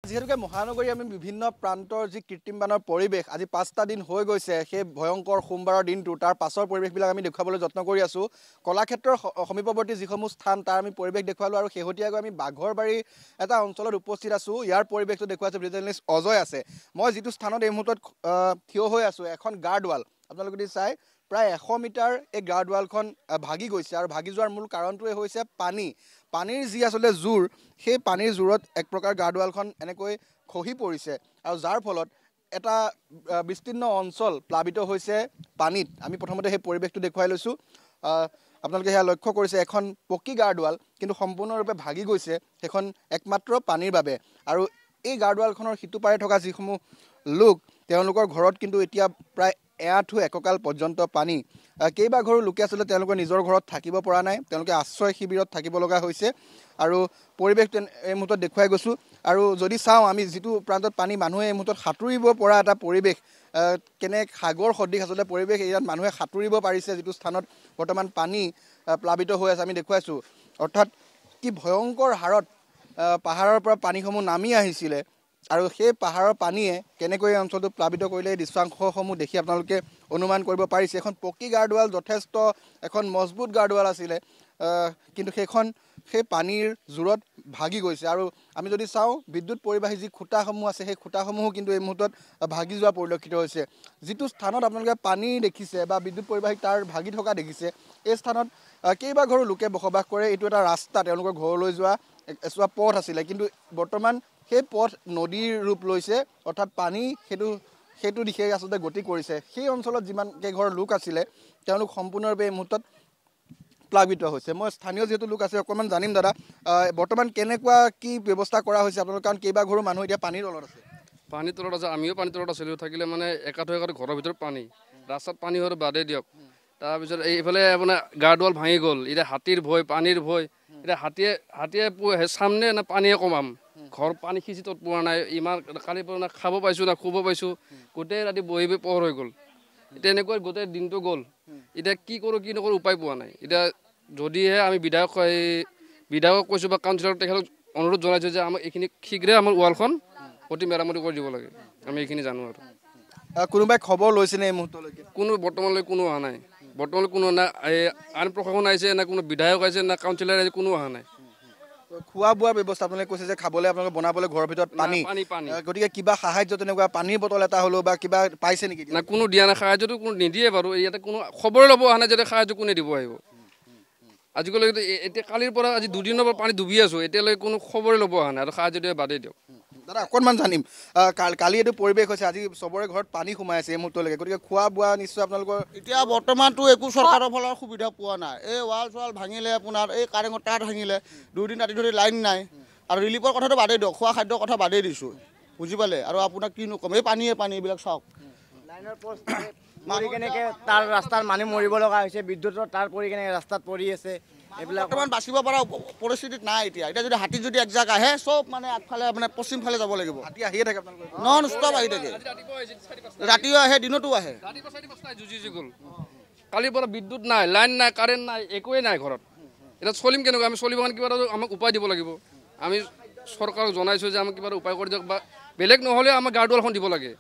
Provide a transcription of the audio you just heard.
যিহেতুকে মহানগৰী আমি বিভিন্ন প্ৰান্তৰ যি কৃত্ৰিম বানৰ পৰিৱেশ আজি 5টা দিন হৈ গৈছে সেই ভয়ংকৰ সোমবাৰৰ দিনটো তাৰ পাছৰ পৰিৱেশবিলাক আমি দেখুৱাবলৈ যত্ন কৰি আছোঁ কলাক্ষেত্ৰৰ সমীপৱৰ্তী যিসমূহ স্থান তাৰ আমি পৰিৱেশ দেখুৱালোঁ আৰু শেহতীয়াকৈ আমি বাঘৰবাৰী এটা অঞ্চলত উপস্থিত আছোঁ ইয়াৰ পৰিৱেশটো দেখুৱাইছে ভিডিঅ' জাৰ্নেলিষ্ট অজয় আছে মই যিটো স্থানত এই মুহূৰ্তত থিয় হৈ আছোঁ এখন গাৰ্ডৱাল আপোনালোকে যদি চাই প্ৰায় 100 মিটাৰ এই গাৰ্ডৱালখন ভাগি গৈছে আৰু ভাগি যোৱাৰ মূল কাৰণটোৱে হৈছে পানীৰ যি আচলতে জোৰ সেই পানীৰ জোৰত এক প্ৰকাৰ গাৰ্ডৱালখন এনেকৈ খহি পৰিছে আৰু যাৰ ফলত এটা বিস্তীৰ্ণ অঞ্চল প্লাবিত হৈছে পানীত আমি প্ৰথমতে সেই পৰিৱেশটো দেখুৱাই লৈছোঁ আপোনালোকে সেয়া লক্ষ্য কৰিছে এখন পকী গাৰ্ডৱাল কিন্তু সম্পূৰ্ণৰূপে ভাগি গৈছে সেইখন একমাত্ৰ পানীৰ বাবে আৰু এই গাৰ্ডৱালখনৰ সিটোপাৰে থকা যিসমূহ লোক তেওঁলোকৰ ঘৰত কিন্তু এতিয়া প্ৰায় এআঁঠু এককাল পৰ্যন্ত পানী কেইবাঘৰো লোকে আচলতে তেওঁলোকৰ নিজৰ ঘৰত থাকিব পৰা নাই তেওঁলোকে আশ্ৰয় শিবিৰত থাকিব লগা হৈছে আৰু পৰিৱেশ এই মুহূৰ্তত দেখুৱাই গৈছোঁ আৰু যদি চাওঁ আমি যিটো প্ৰান্তত পানী মানুহে এই মুহূৰ্তত সাঁতুৰিব পৰা এটা পৰিৱেশ কেনে সাগৰ সদৃশ আচলতে পৰিৱেশ ইয়াত মানুহে সাঁতুৰিব পাৰিছে যিটো স্থানত বৰ্তমান পানী প্লাবিত হৈ আছে আমি দেখুৱাইছোঁ অৰ্থাৎ কি ভয়ংকৰ হাৰত পাহাৰৰ পৰা পানীসমূহ নামি আহিছিলে আৰু সেই পাহাৰৰ পানীয়ে কেনেকৈ এই অঞ্চলটো প্লাবিত কৰিলে এই দৃশ্যাংশসমূহ দেখি আপোনালোকে অনুমান কৰিব পাৰিছে এখন পকী গাৰ্ডৱাল যথেষ্ট এখন মজবুত গাৰ্ডৱাল আছিলে কিন্তু সেই পানীৰ জোৰত ভাগি গৈছে আৰু আমি যদি চাওঁ বিদ্যুৎ পৰিবাহী যি খুঁটাসমূহ আছে সেই খুঁটাসমূহো কিন্তু এই মুহূৰ্তত ভাগি যোৱা পৰিলক্ষিত হৈছে যিটো স্থানত আপোনালোকে পানী দেখিছে বা বিদ্যুৎ পৰিবাহী তাৰ ভাগি থকা দেখিছে এই স্থানত কেইবাঘৰো লোকে বসবাস কৰে এইটো এটা ৰাস্তা তেওঁলোকৰ ঘৰলৈ যোৱা এছোৱা পথ আছিলে কিন্তু বৰ্তমান সেই পথ নদীৰ ৰূপ লৈছে অৰ্থাৎ পানী সেইটো দিশে আচলতে গতি কৰিছে সেই অঞ্চলত যিমান কেইঘৰ লোক আছিলে তেওঁলোক সম্পূৰ্ণৰূপে এই মুহূৰ্তত প্লাবিত হৈছে মই স্থানীয় যিহেতু লোক আছে অকণমান জানিম দাদা বৰ্তমান কেনেকুৱা কি ব্যৱস্থা কৰা হৈছে আপোনালোকৰ কাৰণ কেইবাঘৰো মানুহ এতিয়া পানীৰ তলত আছে পানীৰ তলত আছে আমিও পানীৰ তলত আছিলোঁ থাকিলে মানে একাঠো ঘৰৰ ভিতৰত পানী ৰাস্তাত পানী হোৱাৰ বাদেই দিয়ক তাৰপিছত এইফালে আপোনাৰ গাৰ্ডৱাল ভাঙি গ'ল এতিয়া হাতীৰ ভয় পানীৰ ভয় এতিয়া হাতীয়ে চামনে না পানীয়ে কমাম ঘৰ পানী সিঁচি তত পোৱা নাই ইমান কালিৰ পৰা না খাব পাইছোঁ না শুব পাইছোঁ গোটেই ৰাতি বহি পোহৰ হৈ গ'ল এতিয়া এনেকৈ গোটেই দিনটো গ'ল এতিয়া কি কৰোঁ কি নকৰোঁ উপায় পোৱা নাই এতিয়া যদিহে আমি বিধায়কক কৈছোঁ বা কাউন্সিলৰক তেখেতক অনুৰোধ জনাইছোঁ যে আমাক এইখিনি শীঘ্ৰে আমাৰ ৱালখন অতি মেৰামতি কৰি দিব লাগে আমি এইখিনি জানো আৰু কোনোবাই খবৰ লৈছেনে এই মুহূৰ্তলৈকে বৰ্তমানলৈ কোনো অহা নাই বৰ্তমানলৈ কোনো না আইন প্ৰশাসন আহিছে না কোনো বিধায়ক আহিছে না কাউন্সিলৰ আহিছে কোনো অহা নাই খোৱা বোৱাৰ ব্যৱস্থা আপোনালোকে কৈছে যে খাবলৈ আপোনালোকে বনাবলৈ ঘৰৰ ভিতৰত পানী গতিকে কিবা সাহায্য তেনেকুৱা পানীৰ বটল এটা হ'লেও বা কিবা পাইছে নেকি না কোনো দিয়া নাই সাহায্যটো কোনো নিদিয়ে বাৰু ইয়াতে কোনো খবৰে ল'ব অহা নাই যাতে সাহায্য কোনে দিব আহিব আজিলৈকে এতিয়া কালিৰ পৰা আজি দুদিনৰ পৰা পানী ডুবি আছোঁ এতিয়ালৈকে কোনো খবৰে ল'ব অহা নাই আৰু সাহায্য দিয়া বাদেই দিয়ক দাদা অকণমান জানিম কালি এইটো পৰিৱেশ হৈছে আজি চবৰে ঘৰত পানী সোমাই আছে এই মুহূৰ্তলৈকে গতিকে খোৱা বোৱা নিশ্চয় আপোনালোকৰ এতিয়া বৰ্তমানতো একো চৰকাৰৰ ফালৰ সুবিধা পোৱা নাই এই ৱাল চোৱাল ভাঙিলে আপোনাৰ এই কাৰেঙৰ তাঁৰ ভাঙিলে 2 দিন ৰাতি ধৰি লাইন নাই আৰু ৰিলিফৰ কথাটো বাদেই দিয়ক খোৱা খাদ্যৰ কথা বাদেই দিছোঁ বুজি পালে আৰু আপোনাক কিনো ক'ম এই পানীয়ে এইবিলাক চাওক লাইনৰ পষ্ট পৰি কেনেকৈ তাৰ ৰাস্তাত মানুহ মৰিব লগা হৈছে বিদ্যুতৰ তাঁৰ পৰি কেনেকৈ ৰাস্তাত পৰি আছে এইবিলাক বৰ্তমান বাচিব পৰা পৰিস্থিতিত নাই এতিয়া যদি হাতী যদি একজাক আহে চব মানে আগফালে মানে পশ্চিম ফালে যাব লাগিব হাতী আহিয়ে থাকে আপোনালোকৰ নন ষ্টপ আহি থাকে ৰাতিও আহে দিনতো আহে কালিৰ পৰা বিদ্যুৎ নাই লাইন নাই কাৰেণ্ট নাই একোৱেই নাই ঘৰত এতিয়া চলিম কেনেকৈ আমি চলিব কাৰণে কিবা এটা আমাক উপায় দিব লাগিব আমি চৰকাৰক জনাইছোঁ যে আমাক কিবা এটা উপায় কৰি দিয়ক বা বেলেগ নহ'লেও আমাক গাৰ্ডৱালখন দিব লাগে